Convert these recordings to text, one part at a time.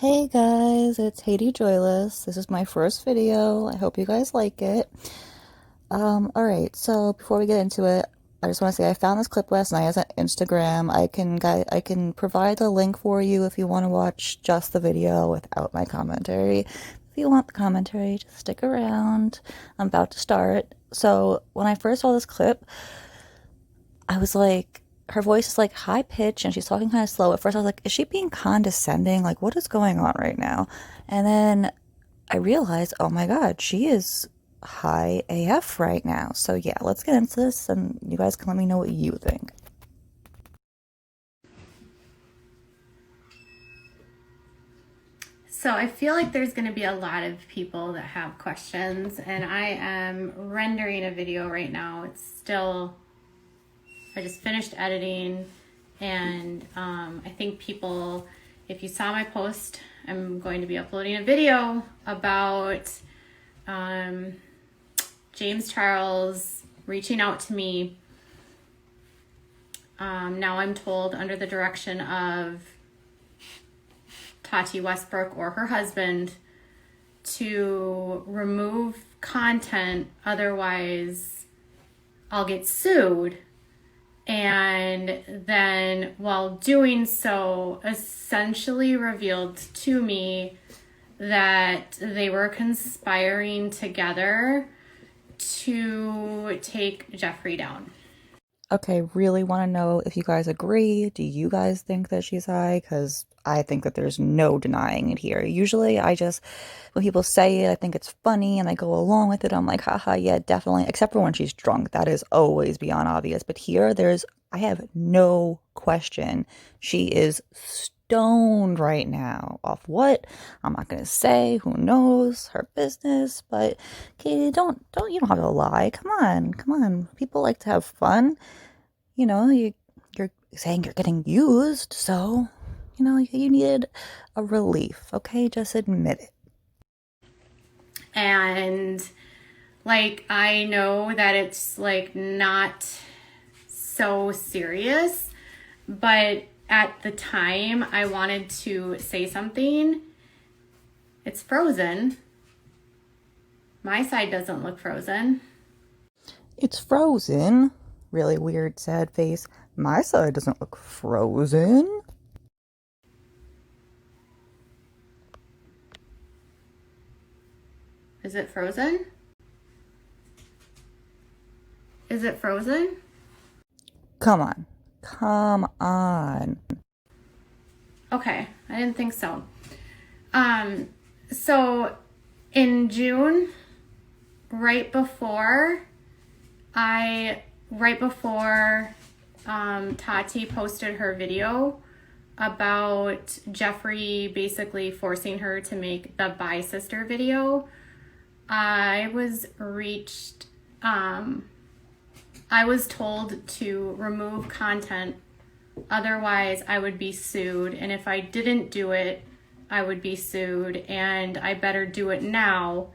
Hey guys, it's H8tea Joyless. This is my first video. I hope you guys like it. Alright, so before we get into it, I just want to say I found this clip last night as an Instagram. I can provide the link for you if you want to watch just the video without my commentary. If you want the commentary, just stick around. I'm about to start. So when I first saw this clip, I was like, her voice is like high pitch and she's talking kind of slow. At first, I was like, is she being condescending? Like, what is going on right now? And then I realized, oh my God, she is high AF right now. So, yeah, let's get into this and you guys can let me know what you think. So I feel like there's going to be a lot of people that have questions, and I am rendering a video right now. I just finished editing, and I think people, if you saw my post, I'm going to be uploading a video about James Charles reaching out to me. Now I'm told under the direction of Tati Westbrook or her husband to remove content, otherwise I'll get sued. And then while doing so, essentially revealed to me that they were conspiring together to take Jeffree down. Okay, really want to know if you guys agree. Do you guys think that she's high? Because I think that there's no denying it here. Usually, when people say it, I think it's funny and I go along with it. I'm like, haha, yeah, definitely. Except for when she's drunk. That is always beyond obvious. But here, I have no question. She is stoned right now. Off what? I'm not going to say. Who knows? Her business. But, Katie, you don't have to lie. Come on. People like to have fun. You're saying you're getting used, so, you needed a relief, okay? Just admit it. And like, I know that it's like not so serious, but at the time I wanted to say something. It's frozen. My side doesn't look frozen. It's frozen. Really weird, sad face. My side doesn't look frozen. Is it frozen? Is it frozen? Come on. Come on. Okay, I didn't think so. So in June, right before Tati posted her video about Jeffree basically forcing her to make the Bye Sister video, I was told to remove content, otherwise I would be sued, and if I didn't do it, I would be sued, and I better do it now.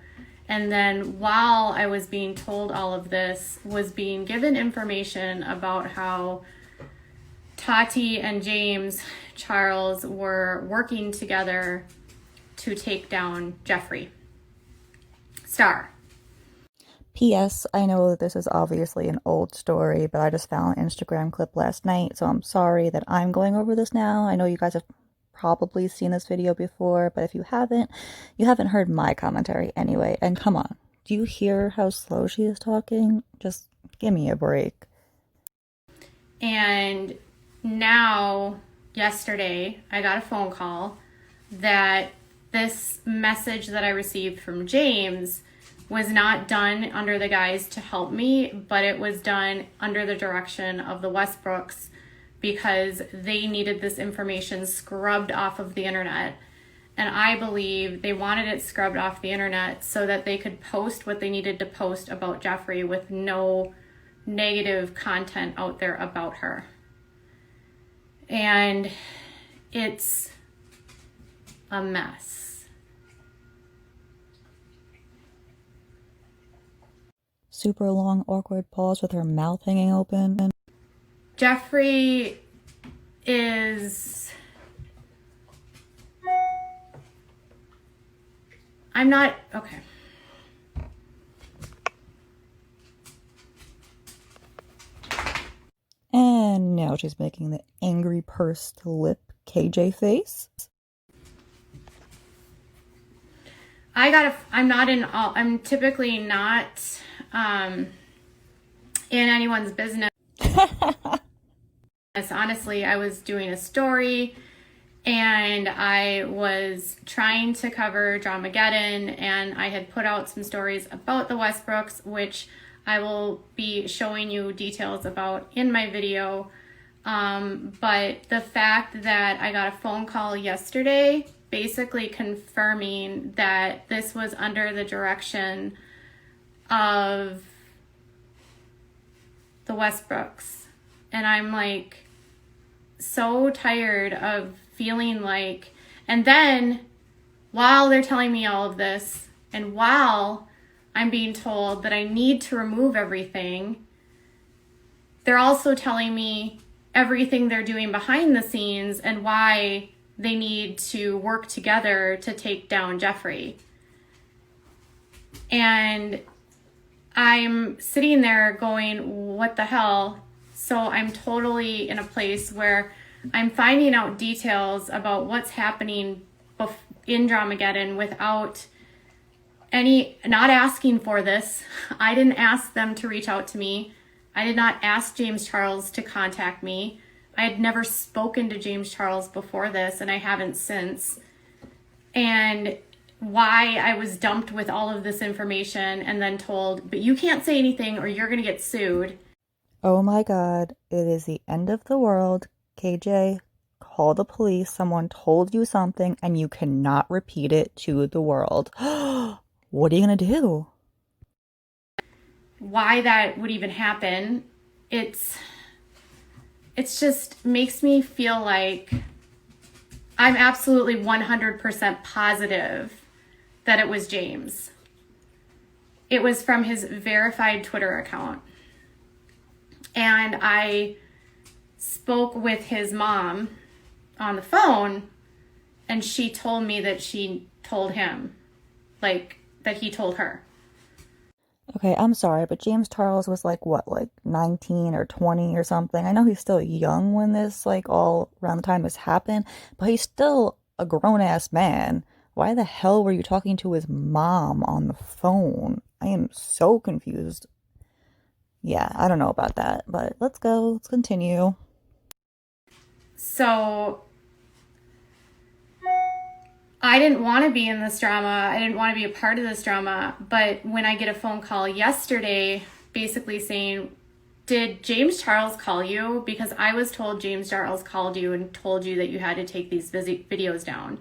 And then while I was being told all of this, was being given information about how Tati and James Charles were working together to take down Jeffree Star. P.S. I know this is obviously an old story, but I just found an Instagram clip last night, so I'm sorry that I'm going over this now. I know you guys have probably seen this video before, but if you haven't heard my commentary anyway. And come on, do you hear how slow she is talking? Just give me a break. And now, yesterday, I got a phone call that this message that I received from James was not done under the guise to help me, but it was done under the direction of the Westbrooks, because they needed this information scrubbed off of the internet. And I believe they wanted it scrubbed off the internet so that they could post what they needed to post about Jeffree with no negative content out there about her. And it's a mess. Super long, awkward pause with her mouth hanging open. Jeffree is I'm not, okay. And now she's making the angry pursed lip KJ face. I'm typically not in anyone's business. Honestly, I was doing a story and I was trying to cover Dramageddon, and I had put out some stories about the Westbrooks, which I will be showing you details about in my video. But the fact that I got a phone call yesterday basically confirming that this was under the direction of the Westbrooks. And I'm like so tired of feeling like, and then while they're telling me all of this, and while I'm being told that I need to remove everything, they're also telling me everything they're doing behind the scenes and why they need to work together to take down Jeffrey. And I'm sitting there going, what the hell? So I'm totally in a place where I'm finding out details about what's happening in Dramageddon without not asking for this. I didn't ask them to reach out to me. I did not ask James Charles to contact me. I had never spoken to James Charles before this, and I haven't since. And why I was dumped with all of this information and then told, but you can't say anything or you're going to get sued. Oh my god, it is the end of the world. KJ, call the police. Someone told you something and you cannot repeat it to the world. What are you going to do? Why that would even happen, it's just makes me feel like I'm absolutely 100% positive that it was James. It was from his verified Twitter account. And I spoke with his mom on the phone, and she told me that she told him, like, that he told her. Okay, I'm sorry, but James Charles was like what, like 19 or 20 or something? I know he's still young when this, like, all around the time this happened, but he's still a grown-ass man. Why the hell were you talking to his mom on the phone? I am so confused. Yeah, I don't know about that, but let's go. Let's continue. So I didn't want to be in this drama. I didn't want to be a part of this drama. But when I get a phone call yesterday, basically saying, did James Charles call you? Because I was told James Charles called you and told you that you had to take these videos down.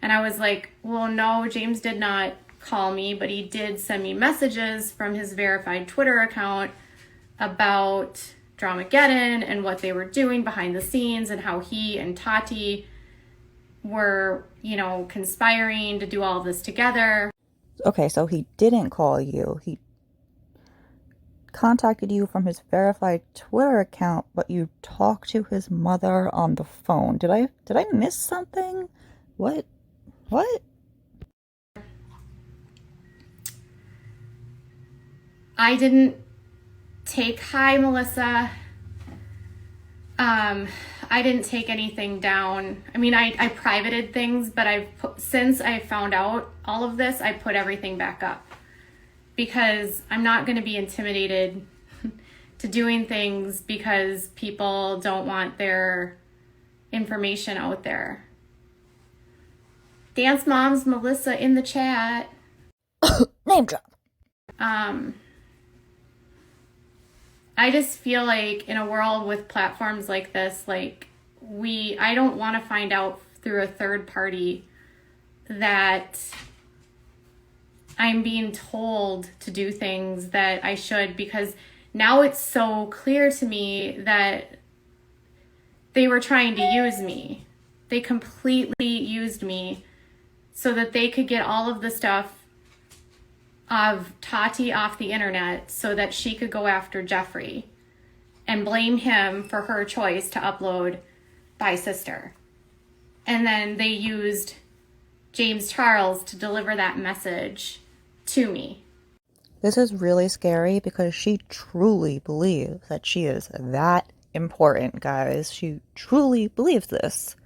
And I was like, well, no, James did not call me, but he did send me messages from his verified Twitter account about Dramageddon and what they were doing behind the scenes and how he and Tati were, conspiring to do all of this together. Okay, so he didn't call you. He contacted you from his verified Twitter account, but you talked to his mother on the phone. Did I miss something? What? I didn't take, hi, Melissa. I didn't take anything down. I mean, I privated things, but since I found out all of this, I put everything back up because I'm not going to be intimidated to doing things because people don't want their information out there. Dance Moms Melissa in the chat. Name drop. I just feel like in a world with platforms like this, like I don't want to find out through a third party that I'm being told to do things that I should, because now it's so clear to me that they were trying to use me. They completely used me so that they could get all of the stuff of Tati off the internet so that she could go after Jeffrey and blame him for her choice to upload By Sister. And then they used James Charles to deliver that message to me. This is really scary because she truly believes that she is that important, guys. She truly believes this.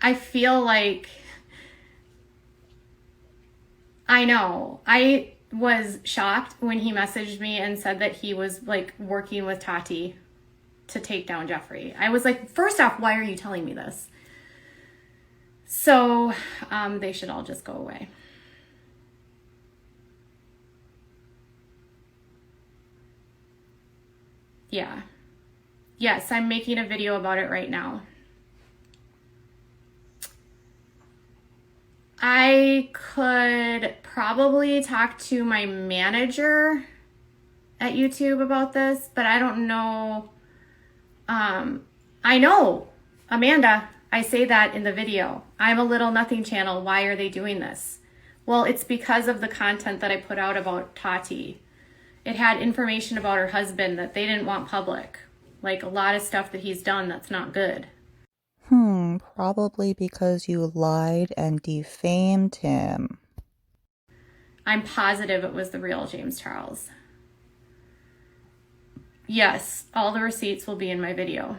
I feel like I know. I was shocked when he messaged me and said that he was like working with Tati to take down Jeffree. I was like, first off, why are you telling me this? So they should all just go away. Yeah. Yes, I'm making a video about it right now. I could probably talk to my manager at YouTube about this, but I don't know. I know, Amanda, I say that in the video. I'm a Little Nothing channel. Why are they doing this? Well, it's because of the content that I put out about Tati. It had information about her husband that they didn't want public. Like a lot of stuff that he's done that's not good. Probably because you lied and defamed him. I'm positive it was the real James Charles. Yes, all the receipts will be in my video.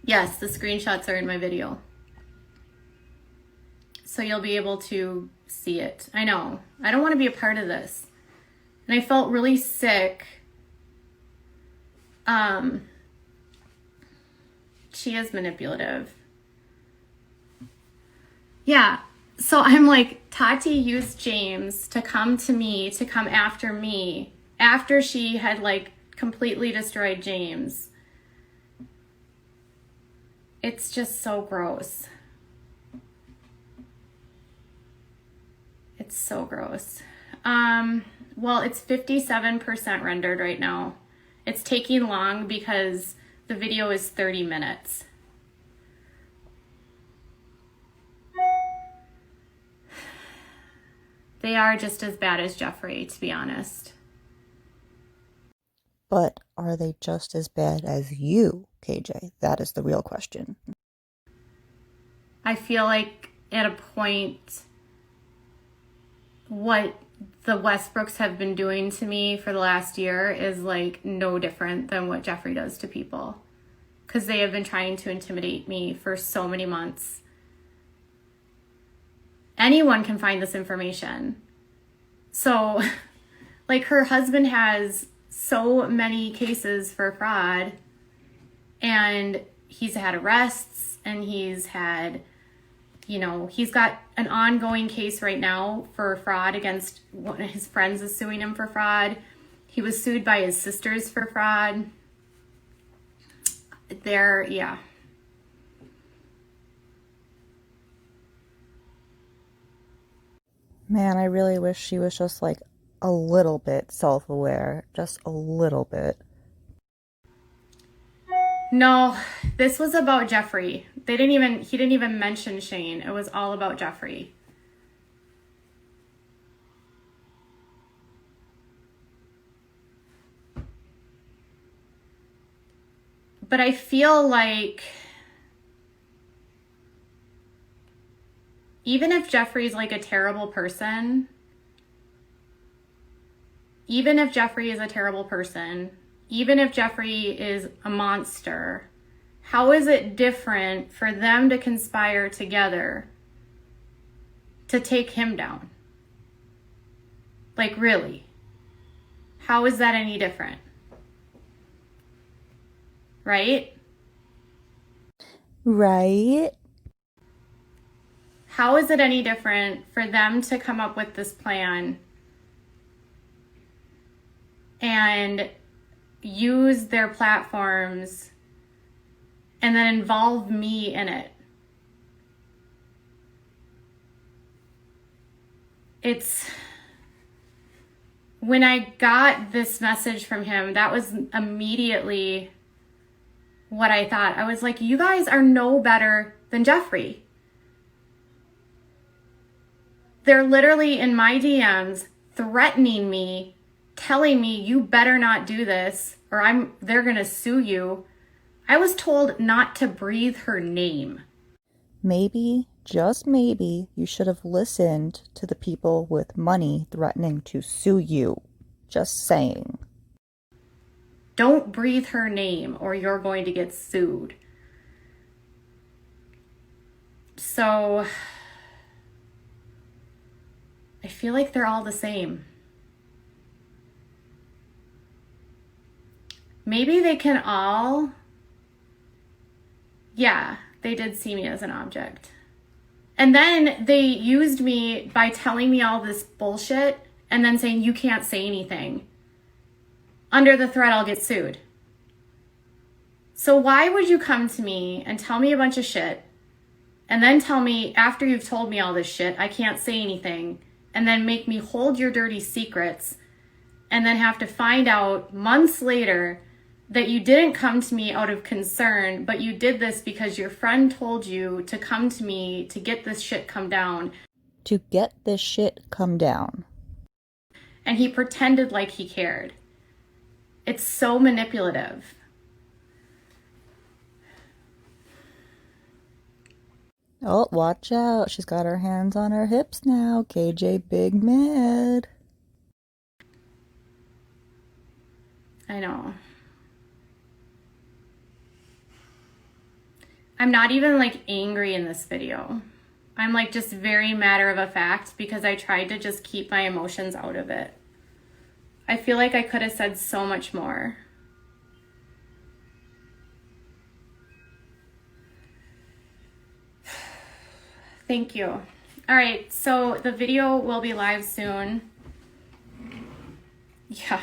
Yes, the screenshots are in my video. So you'll be able to see it. I know. I don't want to be a part of this. And I felt really sick. She is manipulative. Yeah. So I'm like, Tati used James to come to me, to come after me, after she had like completely destroyed James. It's just so gross. It's so gross. Well, it's 57% rendered right now. It's taking long because the video is 30 minutes. They are just as bad as Jeffree, to be honest. But are they just as bad as you, KJ? That is the real question. I feel like at a point, what the Westbrooks have been doing to me for the last year is like no different than what Jeffree does to people. Because they have been trying to intimidate me for so many months. Anyone can find this information. So, like, her husband has so many cases for fraud, and he's had arrests, and he's had, you know, he's got an ongoing case right now for fraud against one of his friends is suing him for fraud. He was sued by his sisters for fraud. Yeah. Man, I really wish she was just like a little bit self-aware. Just a little bit. No, this was about Jeffree. He didn't even mention Shane. It was all about Jeffree. But I feel like even if Jeffree's like a terrible person, even if Jeffree is a monster, how is it different for them to conspire together to take him down? Like, really? How is that any different? Right? Right? How is it any different for them to come up with this plan and use their platforms and then involve me in it? It's when I got this message from him, that was immediately what I thought. I was like, you guys are no better than Jeffree. They're literally in my DMs threatening me, telling me you better not do this or they're going to sue you. I was told not to breathe her name. Maybe, just maybe, you should have listened to the people with money threatening to sue you. Just saying. Don't breathe her name or you're going to get sued. So I feel like they're all the same. Maybe they can all... Yeah, they did see me as an object. And then they used me by telling me all this bullshit and then saying, you can't say anything. Under the threat, I'll get sued. So why would you come to me and tell me a bunch of shit and then tell me after you've told me all this shit, I can't say anything, and then make me hold your dirty secrets and then have to find out months later that you didn't come to me out of concern, but you did this because your friend told you to come to me to get this shit come down. To get this shit come down. And he pretended like he cared. It's so manipulative. Oh, watch out. She's got her hands on her hips now. KJ big mad. I know. I'm not even like angry in this video. I'm like just very matter of fact because I tried to just keep my emotions out of it. I feel like I could have said so much more. Thank you. All right, so the video will be live soon. Yeah.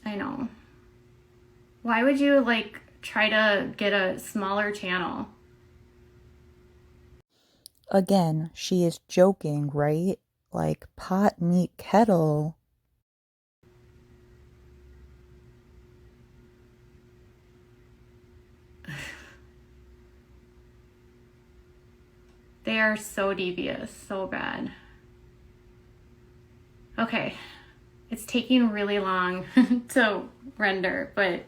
I know. Why would you like try to get a smaller channel? Again, she is joking, right? Like pot, meat, kettle. They are so devious, so bad. Okay, it's taking really long to render, but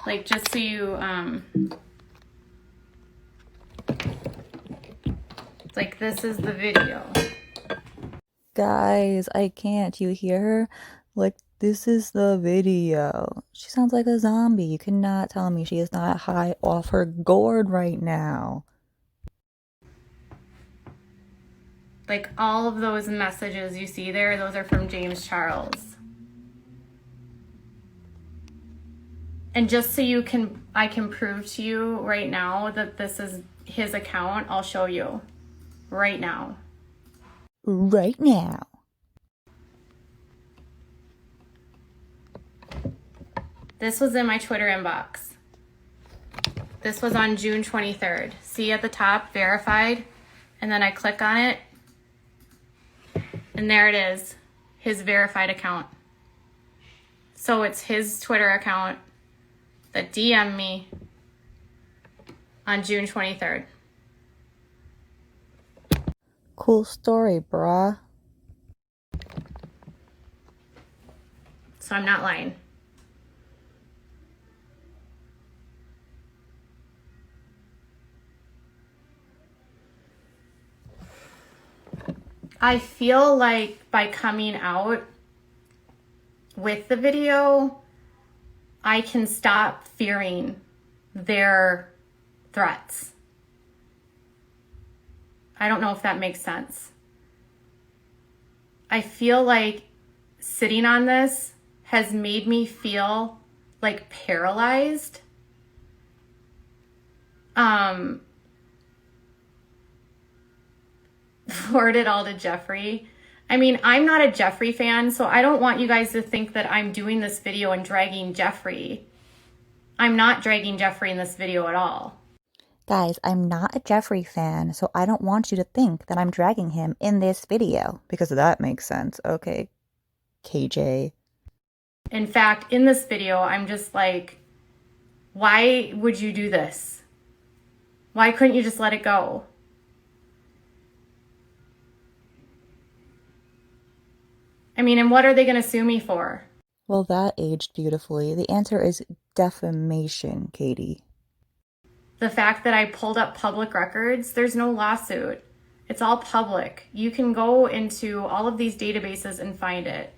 like just so you, like this is the video. Guys, I can't. You hear her? Like, this is the video. She sounds like a zombie. You cannot tell me she is not high off her gourd right now. Like all of those messages you see there, those are from James Charles. And just so I can prove to you right now that this is his account, I'll show you right now. Right now. This was in my Twitter inbox. This was on June 23rd. See at the top, verified, and then I click on it, and there it is, his verified account. So it's his Twitter account that DM'd me on June 23rd. Cool story, brah. So I'm not lying. I feel like by coming out with the video, I can stop fearing their threats. I don't know if that makes sense. I feel like sitting on this has made me feel like paralyzed. Forward it all to Jeffrey. I mean, I'm not a Jeffrey fan, so I don't want you guys to think that I'm doing this video and dragging Jeffrey. I'm not dragging Jeffrey in this video at all. Guys, I'm not a Jeffrey fan, so I don't want you to think that I'm dragging him in this video. Because that makes sense. Okay, KJ. In fact, in this video, I'm just like, why would you do this? Why couldn't you just let it go? I mean, and what are they going to sue me for? Well, that aged beautifully. The answer is defamation, Katie. The fact that I pulled up public records, there's no lawsuit. It's all public. You can go into all of these databases and find it.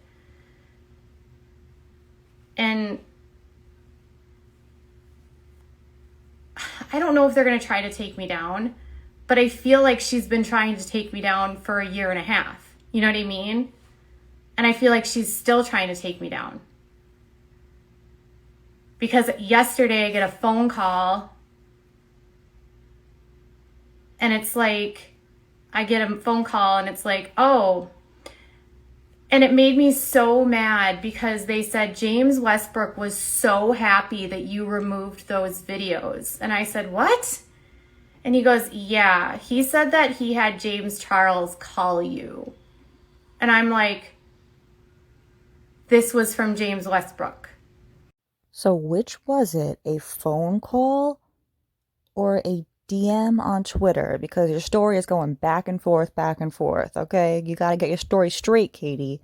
And I don't know if they're going to try to take me down, but I feel like she's been trying to take me down for a year and a half. You know what I mean? And I feel like she's still trying to take me down. Because yesterday I get a phone call and it's like, I get a phone call and it's like, oh, and it made me so mad because they said James Westbrook was so happy that you removed those videos. And I said, what? And he goes, yeah, he said that he had James Charles call you. And I'm like, this was from James Westbrook. So which was it? A phone call or a DM on Twitter? Because your story is going back and forth, okay? You gotta get your story straight, Katie.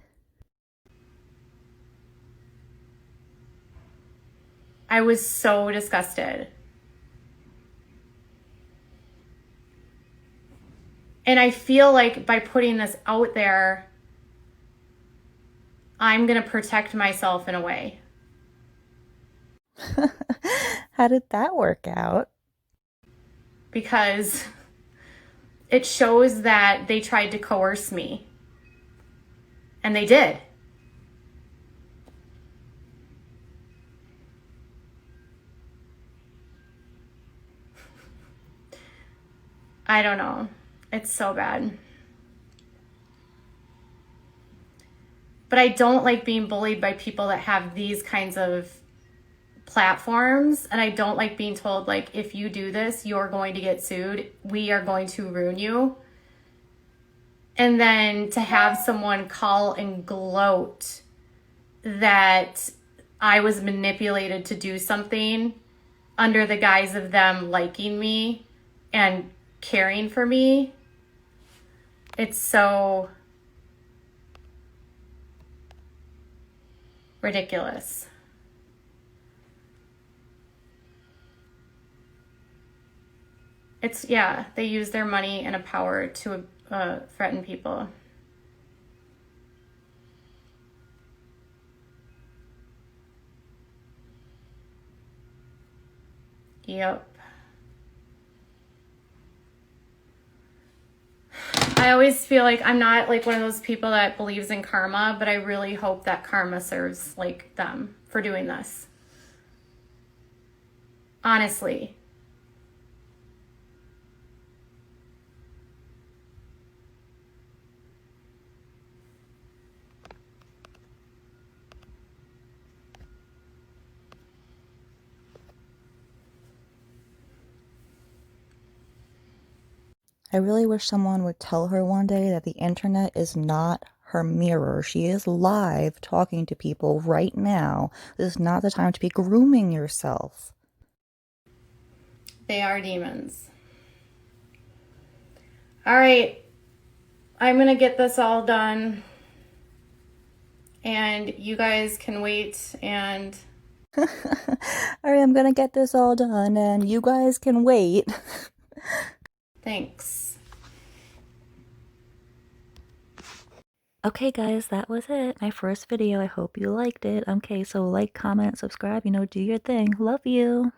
I was so disgusted. And I feel like by putting this out there, I'm going to protect myself in a way. How did that work out? Because it shows that they tried to coerce me. And they did. I don't know. It's so bad. But I don't like being bullied by people that have these kinds of platforms. And I don't like being told, like, if you do this, you're going to get sued. We are going to ruin you. And then to have someone call and gloat that I was manipulated to do something under the guise of them liking me and caring for me. It's so ridiculous. It's, yeah, they use their money and a power to threaten people. Yep. I always feel like I'm not like one of those people that believes in karma, but I really hope that karma serves like them for doing this. Honestly. I really wish someone would tell her one day that the internet is not her mirror. She is live talking to people right now. This is not the time to be grooming yourself. They are demons. All right. I'm going to get this all done. And you guys can wait and... All right, I'm gonna get this all done and you guys can wait. Thanks. Okay, guys, that was it. My first video. I hope you liked it. Okay, so like, comment, subscribe, do your thing. Love you.